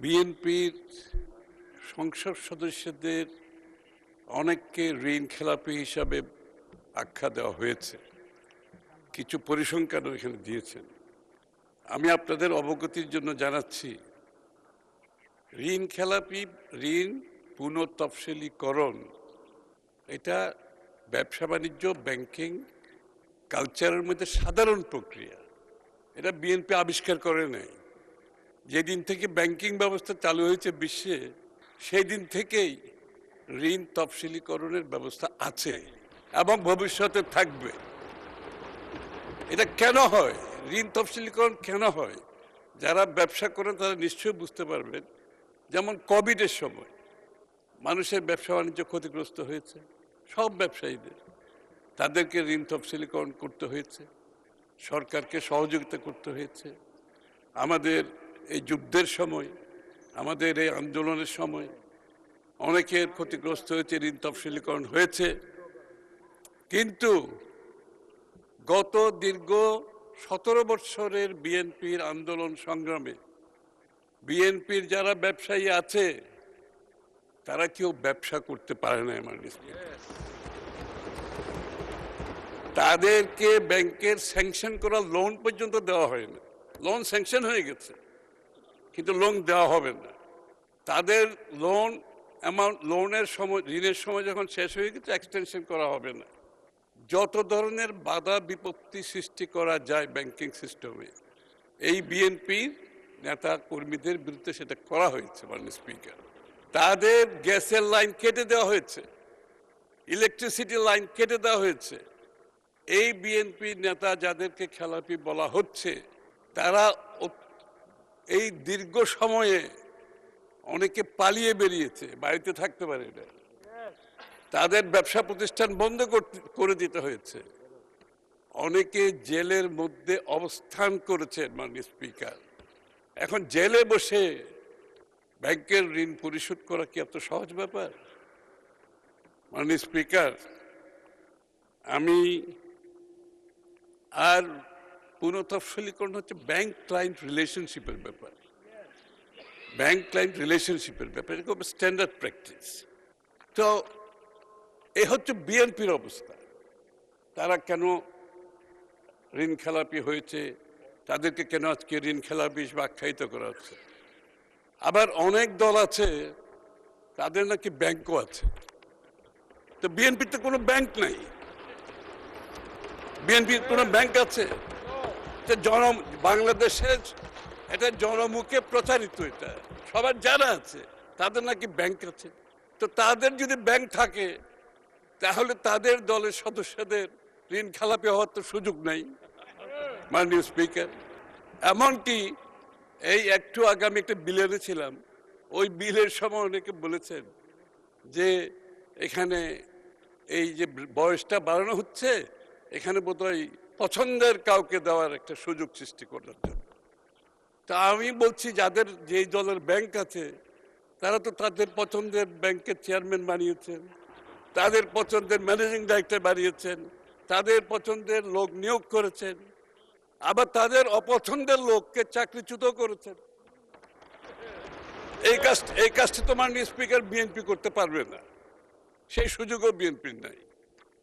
বিএনপির সংসদ সদস্যদের অনেককে ঋণ খেলাপি হিসাবে আখ্যা দেওয়া হয়েছে। কিছু পরিসংখ্যানও এখানে দিয়েছেন। আমি আপনাদের অবগতির জন্য জানাচ্ছি, ঋণ খেলাপি, ঋণ পুনঃতফসিলীকরণ এটা ব্যবসা বাণিজ্য, ব্যাংকিং কালচারের মধ্যে সাধারণ প্রক্রিয়া। এটা বিএনপি আবিষ্কার করে নাই। যেদিন থেকে ব্যাংকিং ব্যবস্থা চালু হয়েছে বিশ্বে, সেই দিন থেকেই ঋণ তফসিলীকরণের ব্যবস্থা আছে এবং ভবিষ্যতে থাকবে। এটা কেন হয়, ঋণ তফসিলীকরণ কেন হয়, যারা ব্যবসা করেন তারা নিশ্চয়ই বুঝতে পারবেন। যেমন কোভিডের সময় মানুষের ব্যবসা বাণিজ্য ক্ষতিগ্রস্ত হয়েছে, সব ব্যবসায়ীদের, তাদেরকে ঋণ তফসিলীকরণ করতে হয়েছে, সরকারকে সহযোগিতা করতে হয়েছে। আমাদের এই যুদ্ধের সময়, আমাদের এই আন্দোলনের সময় অনেকের ক্ষতিগ্রস্ত হয়েছে, ঋণ তফসিলীকরণ হয়েছে। কিন্তু গত দীর্ঘ 17 বৎসরের বিএনপির আন্দোলন সংগ্রামে বিএনপির যারা ব্যবসায়ী আছে তারা কেউ ব্যবসা করতে পারে না। তাদেরকে ব্যাংকের স্যাংশন করা লোন পর্যন্ত দেওয়া হয় না। লোন স্যাংশন হয়ে গেছে কিন্তু লোন দেওয়া হবে না। তাদের লোন অ্যামাউন্ট, লোনের সময়, ঋণের সময় যখন শেষ হয়ে গেছে, এক্সটেনশন করা হবে না। যত ধরনের বাধা বিপত্তি সৃষ্টি করা যায় ব্যাংকিং সিস্টেমে, এই বিএনপির নেতা কর্মীদের বিরুদ্ধে সেটা করা হয়েছে। মাননীয় স্পিকার, তাদের গ্যাসের লাইন কেটে দেওয়া হয়েছে, ইলেকট্রিসিটি লাইন কেটে দেওয়া হয়েছে। এই বিএনপি নেতা যাদেরকে খেলাপি বলা হচ্ছে, তারা এই দীর্ঘ সময়ে অনেকে পালিয়ে বেরিয়েছে, বাড়িতে থাকতে পারে না, তাদের ব্যবসা প্রতিষ্ঠান বন্ধ করে দিতে হয়েছে, অনেকে জেলের মধ্যে অবস্থান করেছে। মাননীয় স্পিকার, এখন জেলে বসে ব্যাংকের ঋণ পরিশোধ করা কি এত সহজ ব্যাপার? মাননীয় স্পিকার, আমি আর পুনঃতফসিলীকরণ হচ্ছে ব্যাংক ক্লায়েন্ট রিলেশনশিপের ব্যাপার, ব্যাংক ক্লায়েন্ট রিলেশনশিপের ব্যাপার, এটা খুব স্ট্যান্ডার্ড প্র্যাকটিস। তো এ হচ্ছে বিএনপির অবস্থা। তারা কেন ঋণ খেলাপি হয়েছে, তাদেরকে কেন আজকে ঋণ খেলাপি হিসেবে আখ্যায়িত করা হচ্ছে। আবার অনেক দল আছে তাদের নাকি ব্যাংকও আছে। তো বিএনপির তো কোনো ব্যাংক নাই। বিএনপির কোনো ব্যাংক আছে? বাংলাদেশের এটা জনমুখে প্রচারিত, এটা সবার জানা আছে তাদের নাকি ব্যাংক আছে। তো তাদের যদি ব্যাংক থাকে তাহলে তাদের দলের সদস্যদের ঋণ খেলাপি হওয়ার তো সুযোগ নাই। মাননীয় স্পিকার, এমনকি এই একটু আগে আমি একটা বিল এনেছিলাম, ওই বিলের সময় অনেকে বলেছেন যে এখানে এই যে বয়সটা বাড়ানো হচ্ছে, এখানে বোধহয় পছন্দের কাউকে দেওয়ার একটা সুযোগ সৃষ্টি করার জন্য। তা আমি বলছি, যাদের যেই দলের ব্যাংক আছে তারা তো তাদের পছন্দের ব্যাংকের চেয়ারম্যান বানিয়েছেন, তাদের পছন্দের ম্যানেজিং ডাইরেক্টর বানিয়েছেন, তাদের পছন্দের লোক নিয়োগ করেছেন, আবার তাদের অপছন্দের লোককে চাকরিচ্যুত করেছেন। এই কাজটি তো মাননীয় স্পিকার বিএনপি করতে পারবে না, সেই সুযোগও বিএনপির নাই।